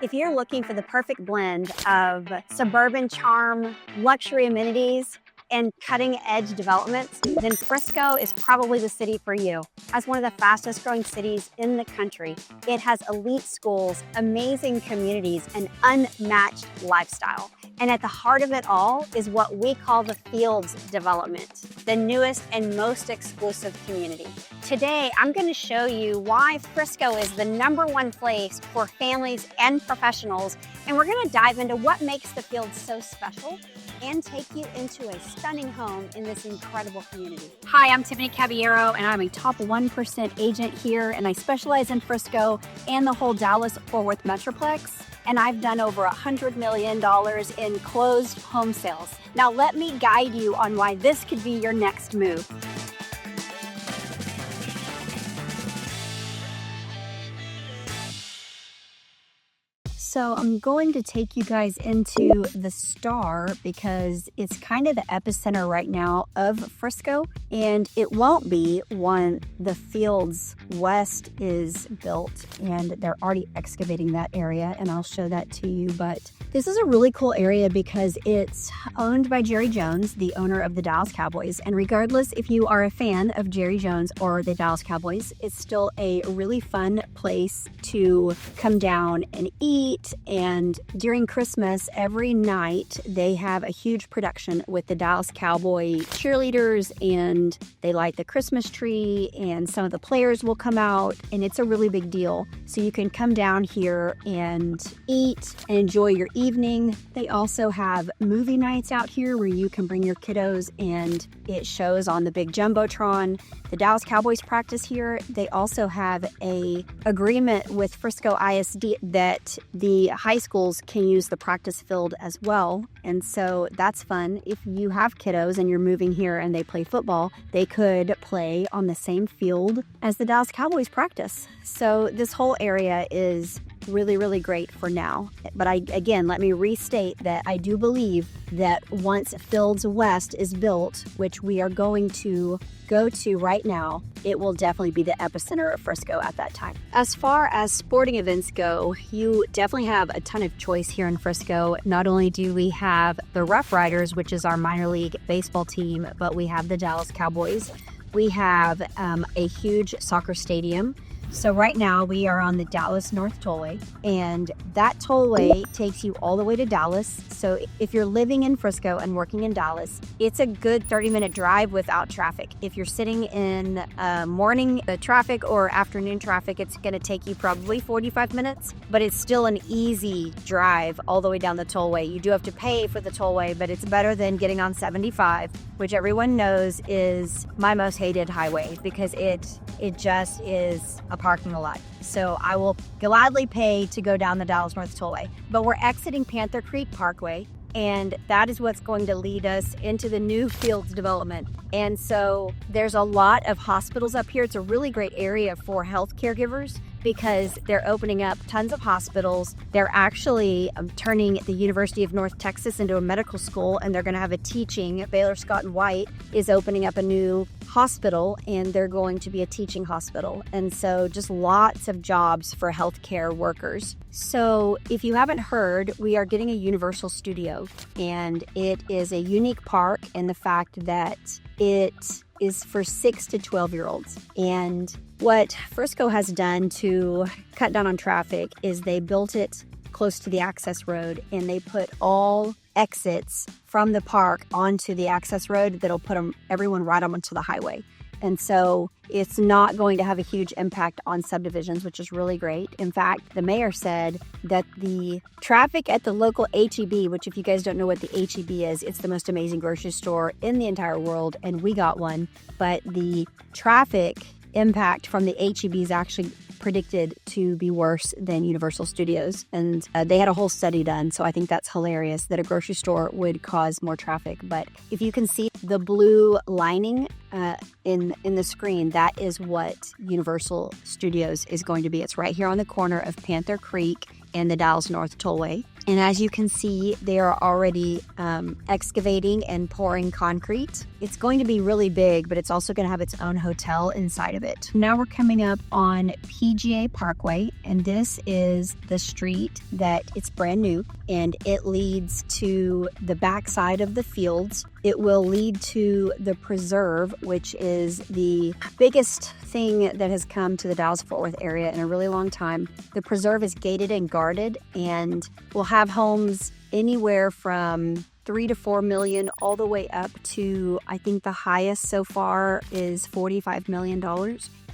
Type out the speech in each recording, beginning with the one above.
If you're looking for the perfect blend of suburban charm, luxury amenities, and cutting-edge developments, then Frisco is probably the city for you. As one of the fastest growing cities in the country, it has elite schools, amazing communities, and unmatched lifestyle. And at the heart of it all is what we call the Fields development, the newest and most exclusive community. Today, I'm going to show you why Frisco is the #1 place for families and professionals, and we're going to dive into what makes the Fields so special and take you into a stunning home in this incredible community. Hi, I'm Tiffany Caballero, and I'm a top 1% agent here, and I specialize in Frisco and the whole Dallas-Fort Worth metroplex, and I've done over $100 million in closed home sales. Now let me guide you on why this could be your next move. So I'm going to take you guys into the Star because it's kind of the epicenter right now of Frisco, and it won't be when the Fields West is built, and they're already excavating that area, and I'll show that to you. But this is a really cool area because it's owned by Jerry Jones, the owner of the Dallas Cowboys, and regardless if you are a fan of Jerry Jones or the Dallas Cowboys, it's still a really fun place to come down and eat. And during Christmas, every night they have a huge production with the Dallas Cowboy cheerleaders, and they light the Christmas tree, and some of the players will come out, and it's a really big deal. So you can come down here and eat and enjoy your evening. They also have movie nights out here where you can bring your kiddos, and it shows on the big Jumbotron. The Dallas Cowboys practice here. They also have an agreement with Frisco ISD that the high schools can use the practice field as well. And so that's fun. If you have kiddos and you're moving here and they play football, they could play on the same field as the Dallas Cowboys practice. So this whole area is really, really great for now. But again, let me restate that I do believe that once Fields West is built, which we are going to go to right now, it will definitely be the epicenter of Frisco at that time. As far as sporting events go, you definitely have a ton of choice here in Frisco. Not only do we have the Rough Riders, which is our minor league baseball team, but we have the Dallas Cowboys. We have a huge soccer stadium. So right now we are on the Dallas North Tollway, and that tollway takes you all the way to Dallas. So if you're living in Frisco and working in Dallas, it's a good 30-minute drive without traffic. If you're sitting in morning traffic or afternoon traffic, it's going to take you probably 45 minutes, but it's still an easy drive all the way down the tollway. You do have to pay for the tollway, but it's better than getting on 75, which everyone knows is my most hated highway because it just is a parking lot. So I will gladly pay to go down the Dallas North Tollway. But we're exiting Panther Creek Parkway, and that is what's going to lead us into the new Fields development. And so there's a lot of hospitals up here. It's a really great area for health caregivers because they're opening up tons of hospitals. They're actually turning the University of North Texas into a medical school, and they're going to have a teaching. Baylor Scott and White is opening up a new hospital, and they're going to be a teaching hospital. And so just lots of jobs for healthcare workers. So if you haven't heard, we are getting a Universal Studio, and it is a unique park in the fact that it is for 6 to 12-year-olds. And what Frisco has done to cut down on traffic is they built it close to the access road, and they put all exits from the park onto the access road that'll put everyone right onto the highway. And so it's not going to have a huge impact on subdivisions, which is really great. In fact, the mayor said that the traffic at the local H-E-B, which if you guys don't know what the H-E-B is, it's the most amazing grocery store in the entire world, and we got one. But the traffic impact from the H-E-B is actually predicted to be worse than Universal Studios. And they had a whole study done, so I think that's hilarious that a grocery store would cause more traffic. But if you can see the blue lining in the screen, that is what Universal Studios is going to be. It's right here on the corner of Panther Creek and the Dallas North Tollway. And as you can see, they are already excavating and pouring concrete. It's going to be really big, but it's also going to have its own hotel inside of it. Now we're coming up on PGA Parkway, and this is the street that it's brand new, and it leads to the backside of the fields. It will lead to the preserve, which is the biggest thing that has come to the Dallas-Fort Worth area in a really long time. The preserve is gated and guarded, and will have homes anywhere from 3 to 4 million all the way up to, I think the highest so far is $45 million.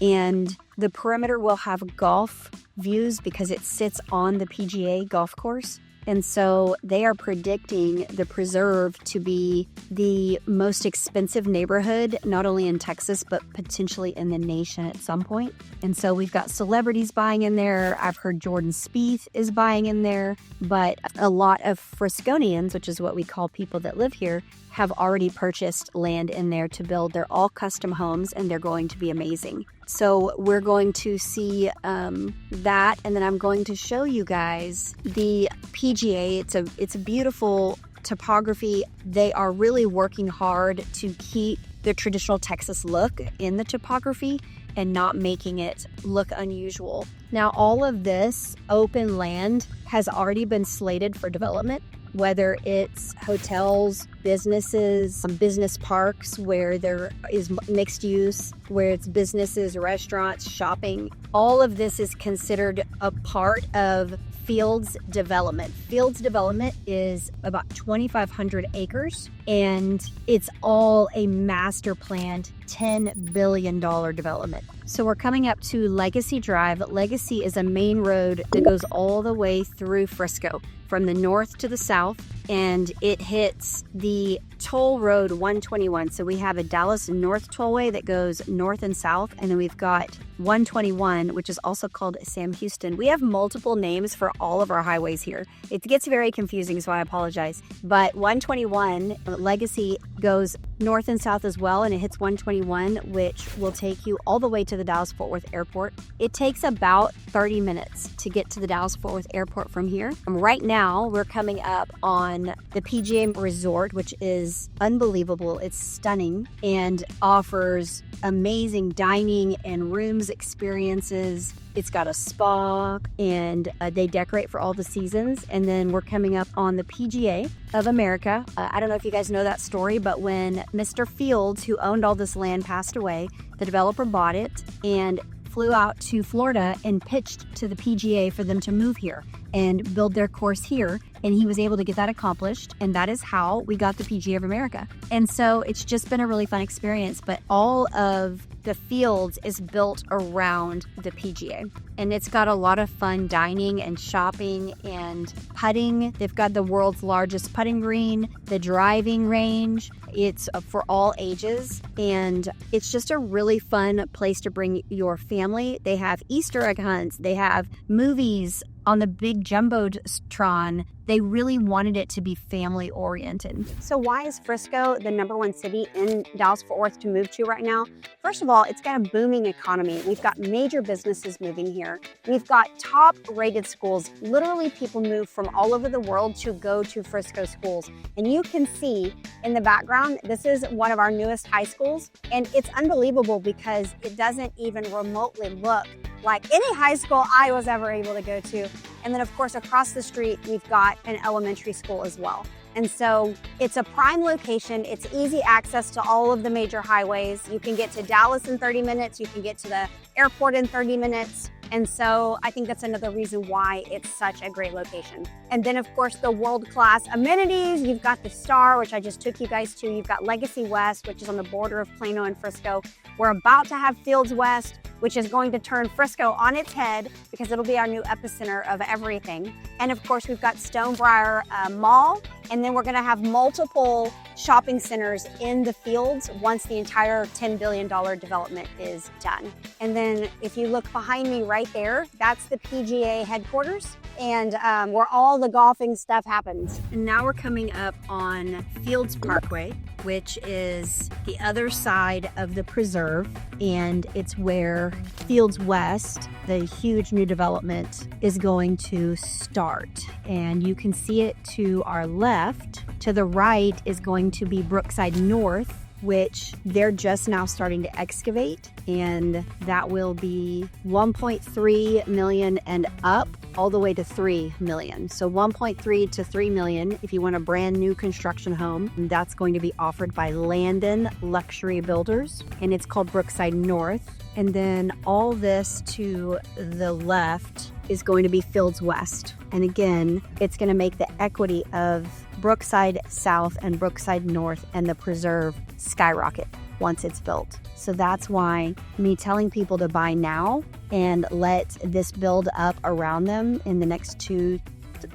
And the perimeter will have golf views because it sits on the PGA golf course. And so they are predicting the preserve to be the most expensive neighborhood, not only in Texas, but potentially in the nation at some point. And so we've got celebrities buying in there. I've heard Jordan Spieth is buying in there, but a lot of Frisconians, which is what we call people that live here, have already purchased land in there to build. They're all custom homes, and they're going to be amazing. So we're going to see that, and then I'm going to show you guys the PGA. It's a beautiful topography. They are really working hard to keep the traditional Texas look in the topography and not making it look unusual. Now, all of this open land has already been slated for development, whether it's hotels, businesses, business parks where there is mixed use, where it's businesses, restaurants, shopping. All of this is considered a part of Fields development. Fields development is about 2,500 acres, and it's all a master planned $10 billion development. So we're coming up to Legacy Drive. Legacy is a main road that goes all the way through Frisco from the north to the south, and it hits the toll road 121. So we have a Dallas North Tollway that goes north and south, and then we've got 121, which is also called Sam Houston. We have multiple names for all of our highways here. It gets very confusing, so I apologize. But 121 Legacy goes north and south as well, and it hits 121, which will take you all the way to the Dallas-Fort Worth Airport. It takes about 30 minutes to get to the Dallas-Fort Worth Airport from here. Right now, we're coming up on the PGA Resort, which is unbelievable. It's stunning and offers amazing dining and rooms experiences. It's got a spa, and they decorate for all the seasons. And then we're coming up on the PGA of America. I don't know if you guys know that story, but when Mr. Fields, who owned all this land, passed away, the developer bought it and flew out to Florida and pitched to the PGA for them to move here and build their course here. And he was able to get that accomplished. And that is how we got the PGA of America. And so it's just been a really fun experience. But all of the fields is built around the PGA. And it's got a lot of fun dining and shopping and putting. They've got the world's largest putting green, the driving range. It's for all ages. And it's just a really fun place to bring your family. They have Easter egg hunts. They have movies on the big Jumbotron. They really wanted it to be family oriented. So why is Frisco the #1 city in Dallas-Fort Worth to move to right now? First of all, it's got a booming economy. We've got major businesses moving here. We've got top rated schools. Literally people move from all over the world to go to Frisco schools. And you can see in the background, this is one of our newest high schools. And it's unbelievable because it doesn't even remotely look like any high school I was ever able to go to. And then of course, across the street, we've got an elementary school as well. And so it's a prime location. It's easy access to all of the major highways. You can get to Dallas in 30 minutes. You can get to the airport in 30 minutes. And so I think that's another reason why it's such a great location. And then of course, the world-class amenities. You've got the Star, which I just took you guys to. You've got Legacy West, which is on the border of Plano and Frisco. We're about to have Fields West, which is going to turn Frisco on its head because it'll be our new epicenter of everything. And of course, we've got Stonebriar Mall, and then we're gonna have multiple shopping centers in the Fields once the entire $10 billion development is done. And then if you look behind me right there, that's the PGA headquarters and where all the golfing stuff happens. And now we're coming up on Fields Parkway. which is the other side of the preserve, and it's where Fields West, the huge new development, is going to start. And you can see it to our left. To the right is going to be Brookside North, which they're just now starting to excavate, and that will be 1.3 million and up all the way to 3 million. So 1.3 to 3 million if you want a brand new construction home. And that's going to be offered by Landon Luxury Builders, and it's called Brookside North. And then all this to the left is going to be Fields West. And again, it's going to make the equity of Brookside South and Brookside North and the preserve skyrocket once it's built. So that's why me telling people to buy now and let this build up around them in the next 2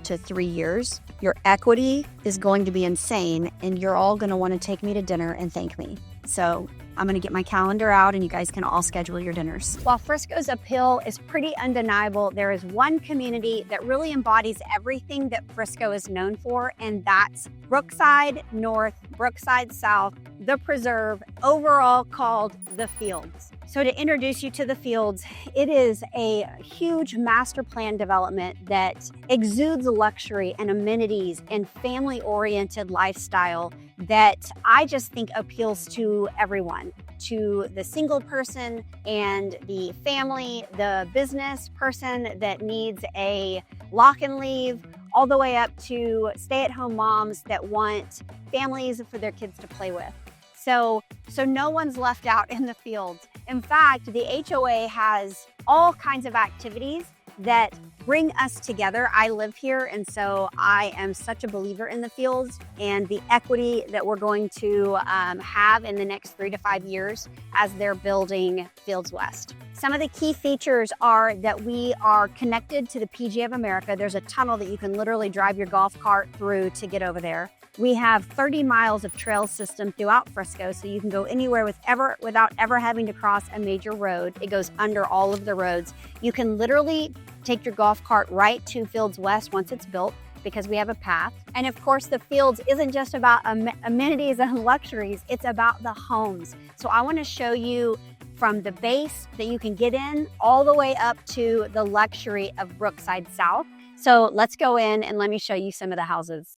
to 3 years, your equity is going to be insane, and you're all going to want to take me to dinner and thank me. So I'm going to get my calendar out and you guys can all schedule your dinners. While Frisco's appeal is pretty undeniable, there is one community that really embodies everything that Frisco is known for, and that's Brookside North, Brookside South, the Preserve, overall called the Fields. So to introduce you to the Fields, it is a huge master plan development that exudes luxury and amenities and family-oriented lifestyle that I just think appeals to everyone, to the single person and the family, the business person that needs a lock and leave, all the way up to stay-at-home moms that want families for their kids to play with. So no one's left out in the Fields. In fact, the HOA has all kinds of activities that bring us together. I live here, and so I am such a believer in the Fields and the equity that we're going to have in the next 3 to 5 years as they're building Fields West. Some of the key features are that we are connected to the PGA of America. There's a tunnel that you can literally drive your golf cart through to get over there. We have 30 miles of trail system throughout Frisco, so you can go anywhere without ever having to cross a major road. It goes under all of the roads. You can literally take your golf cart right to Fields West once it's built, because we have a path. And of course, the Fields isn't just about amenities and luxuries, it's about the homes. So I want to show you from the base that you can get in all the way up to the luxury of Brookside South. So let's go in and let me show you some of the houses.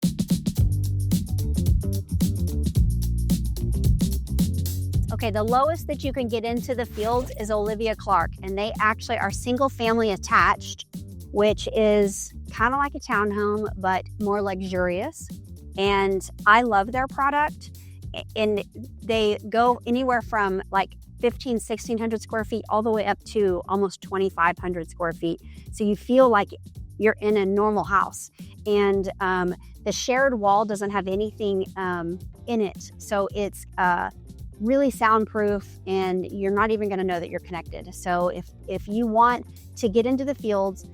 Okay, the lowest that you can get into the Fields is Olivia Clark, and they actually are single family attached, which is kind of like a townhome, but more luxurious. And I love their product. And they go anywhere from like 1,600 square feet all the way up to almost 2,500 square feet. So you feel like you're in a normal house. And the shared wall doesn't have anything in it. So it's really soundproof, and you're not even going to know that you're connected. So if you want to get into the Fields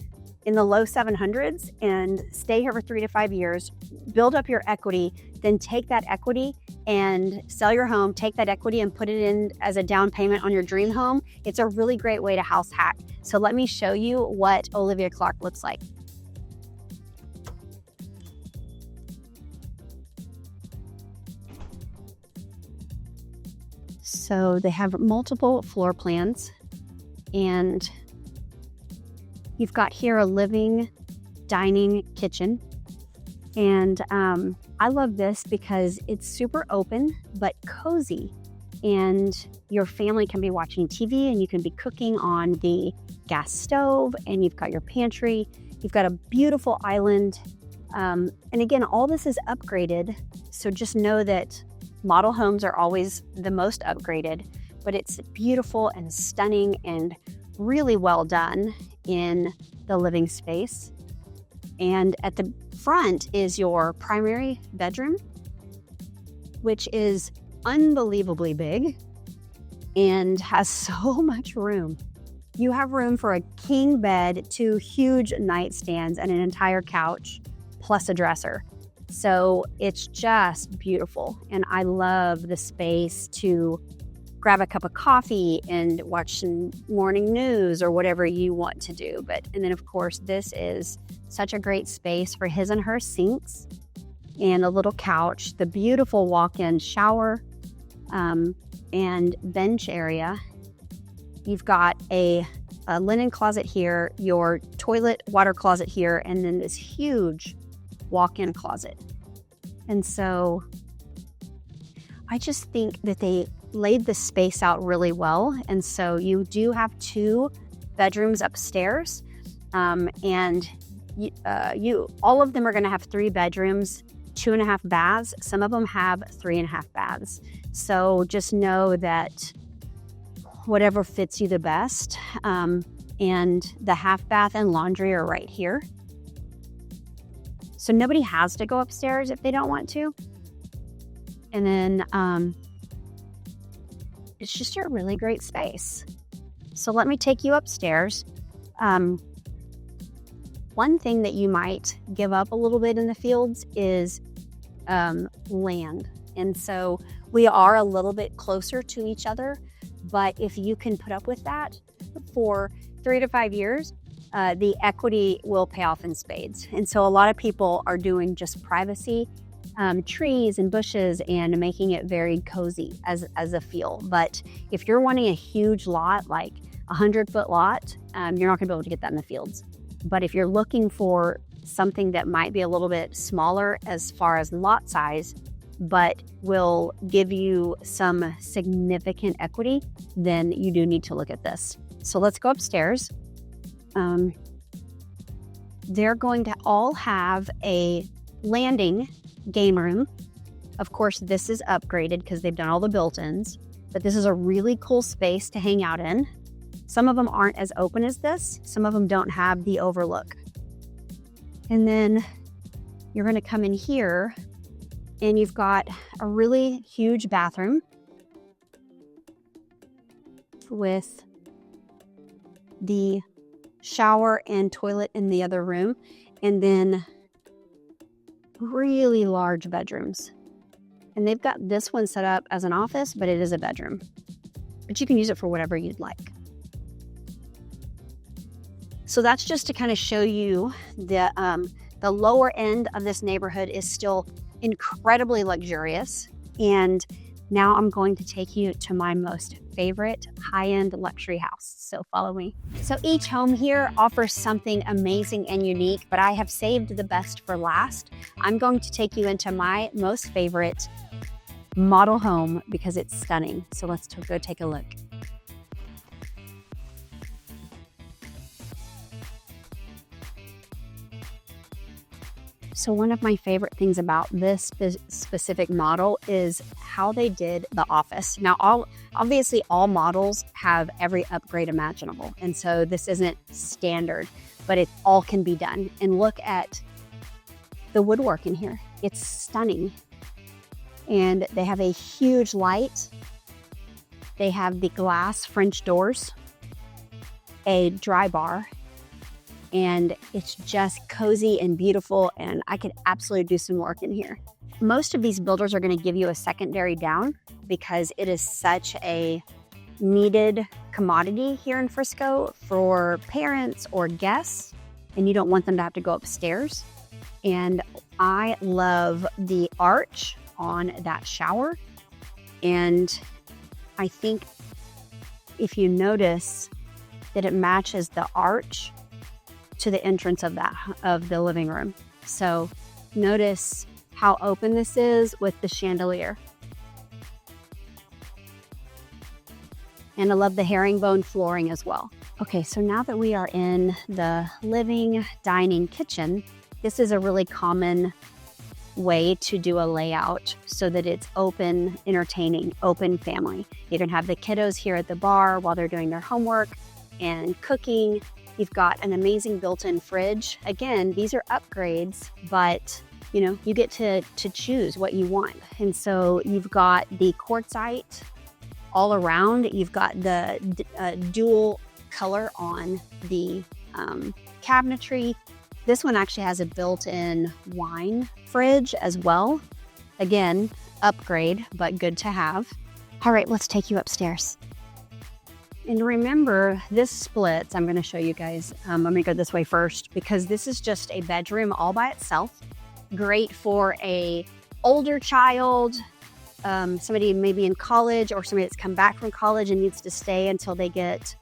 in the low 700s and stay here for 3 to 5 years, build up your equity, then take that equity and sell your home, take that equity and put it in as a down payment on your dream home, it's a really great way to house hack. So let me show you what Olivia Clark looks like. So they have multiple floor plans, and you've got here a living, dining, kitchen. And I love this because it's super open but cozy, and your family can be watching TV and you can be cooking on the gas stove, and you've got your pantry. You've got a beautiful island. And again, all this is upgraded. So just know that model homes are always the most upgraded, but it's beautiful and stunning and really well done in the living space. And at the front is your primary bedroom, which is unbelievably big and has so much room. You have room for a king bed, 2 huge nightstands, and an entire couch, plus a dresser. So it's just beautiful. And I love the space to grab a cup of coffee and watch some morning news or whatever you want to do. And then of course, this is such a great space for his and her sinks. and a little couch, the beautiful walk-in shower and bench area. You've got a linen closet here, your toilet water closet here, and then this huge walk-in closet. And so I just think that they laid the space out really well. And so you do have 2 bedrooms upstairs, and all of them are going to have 3 bedrooms, 2.5 baths. Some of them have 3.5 baths. So just know that whatever fits you the best. And the half bath and laundry are right here. So nobody has to go upstairs if they don't want to. And then it's just a really great space. So let me take you upstairs. One thing that you might give up a little bit in the fields is land. And so we are a little bit closer to each other, but if you can put up with that for 3 to 5 years, the equity will pay off in spades. And so a lot of people are doing just privacy, trees and bushes, and making it very cozy as a feel. But if you're wanting a huge lot, like a 100-foot lot, you're not gonna be able to get that in the fields. But if you're looking for something that might be a little bit smaller as far as lot size, but will give you some significant equity, then you do need to look at this. So let's go upstairs. They're going to all have a landing game room. Of course, this is upgraded because they've done all the built-ins, but this is a really cool space to hang out in. Some of them aren't as open as this. Some of them don't have the overlook. And then you're going to come in here and you've got a really huge bathroom with the shower and toilet in the other room, and then really large bedrooms. And they've got this one set up as an office, but it is a bedroom. But you can use it for whatever you'd like. So that's just to kind of show you the lower end of this neighborhood is still incredibly luxurious. And now I'm going to take you to my most favorite high-end luxury house. So follow me. So each home here offers something amazing and unique, but I have saved the best for last. I'm going to take you into my most favorite model home because it's stunning. So let's go take a look. So one of my favorite things about this specific model is how they did the office. Now, obviously all models have every upgrade imaginable. And so this isn't standard, but it all can be done. And look at the woodwork in here. It's stunning. And they have a huge light. They have the glass French doors, a dry bar, and it's just cozy and beautiful, and I could absolutely do some work in here. Most of these builders are going to give you a secondary down because it is such a needed commodity here in Frisco for parents or guests, and you don't want them to have to go upstairs. And I love the arch on that shower, and I think if you notice that it matches the arch to the entrance of the living room. So notice how open this is with the chandelier. And I love the herringbone flooring as well. Okay, so now that we are in the living, dining, kitchen, this is a really common way to do a layout so that it's open, entertaining, open family. You can have the kiddos here at the bar while they're doing their homework and cooking. You've got an amazing built-in fridge. Again, these are upgrades, but you get to choose what you want. And so you've got the quartzite all around. You've got the dual color on the cabinetry. This one actually has a built-in wine fridge as well. Again, upgrade, but good to have. All right, let's take you upstairs. And remember, this splits. I'm going to show you guys. I'm going to go this way first because this is just a bedroom all by itself. great for a older child, somebody maybe in college, or somebody that's come back from college and needs to stay until they get,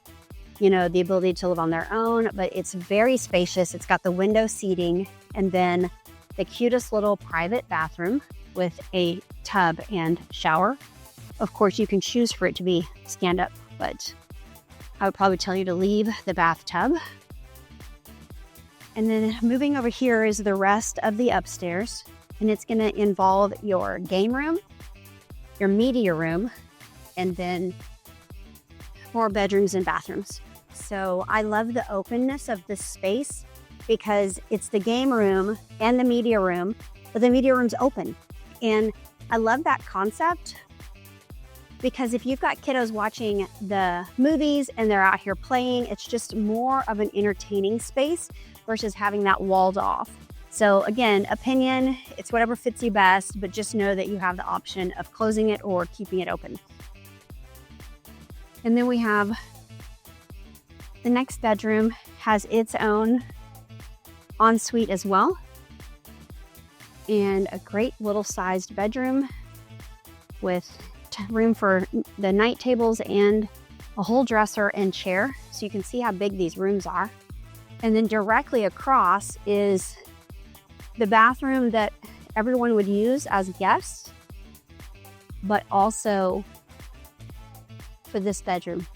the ability to live on their own. But it's very spacious. It's got the window seating, and then the cutest little private bathroom with a tub and shower. Of course, you can choose for it to be stand up, but I would probably tell you to leave the bathtub. And then moving over here is the rest of the upstairs, and it's going to involve your game room, your media room, and then more bedrooms and bathrooms. So I love the openness of this space because it's the game room and the media room, but the media room's open. And I love that concept because if you've got kiddos watching the movies and they're out here playing, it's just more of an entertaining space versus having that walled off. So again, opinion, it's whatever fits you best, but just know that you have the option of closing it or keeping it open. And then we have the next bedroom has its own ensuite as well, and a great little sized bedroom with room for the night tables and a whole dresser and chair. So you can see how big these rooms are. And then directly across is the bathroom that everyone would use as guests, but also for this bedroom.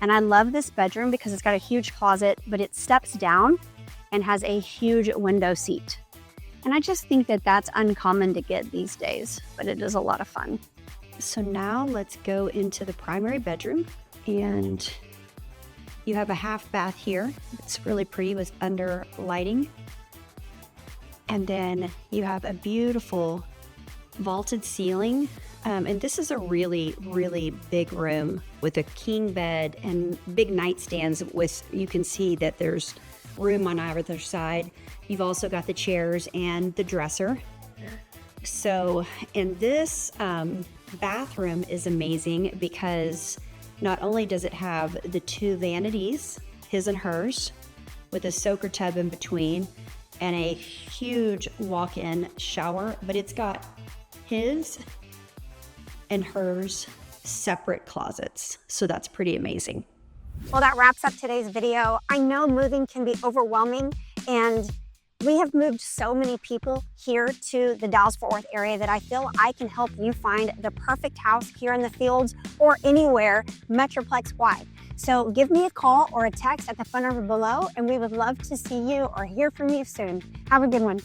And I love this bedroom because it's got a huge closet, but it steps down and has a huge window seat. And I just think that that's uncommon to get these days, but it is a lot of fun. So now let's go into the primary bedroom, and you have a half bath here. It's really pretty with under lighting. And then you have a beautiful vaulted ceiling. And this is a really, really big room with a king bed and big nightstands you can see that there's room on either side. You've also got the chairs and the dresser. So, and this bathroom is amazing because not only does it have the two vanities, his and hers, with a soaker tub in between and a huge walk-in shower, but it's got his and hers separate closets. So that's pretty amazing. Well, that wraps up today's video. I know moving can be overwhelming, and we have moved so many people here to the Dallas-Fort Worth area that I feel I can help you find the perfect house here in the Fields or anywhere metroplex wide. So give me a call or a text at the phone number below, and we would love to see you or hear from you soon. Have a good one.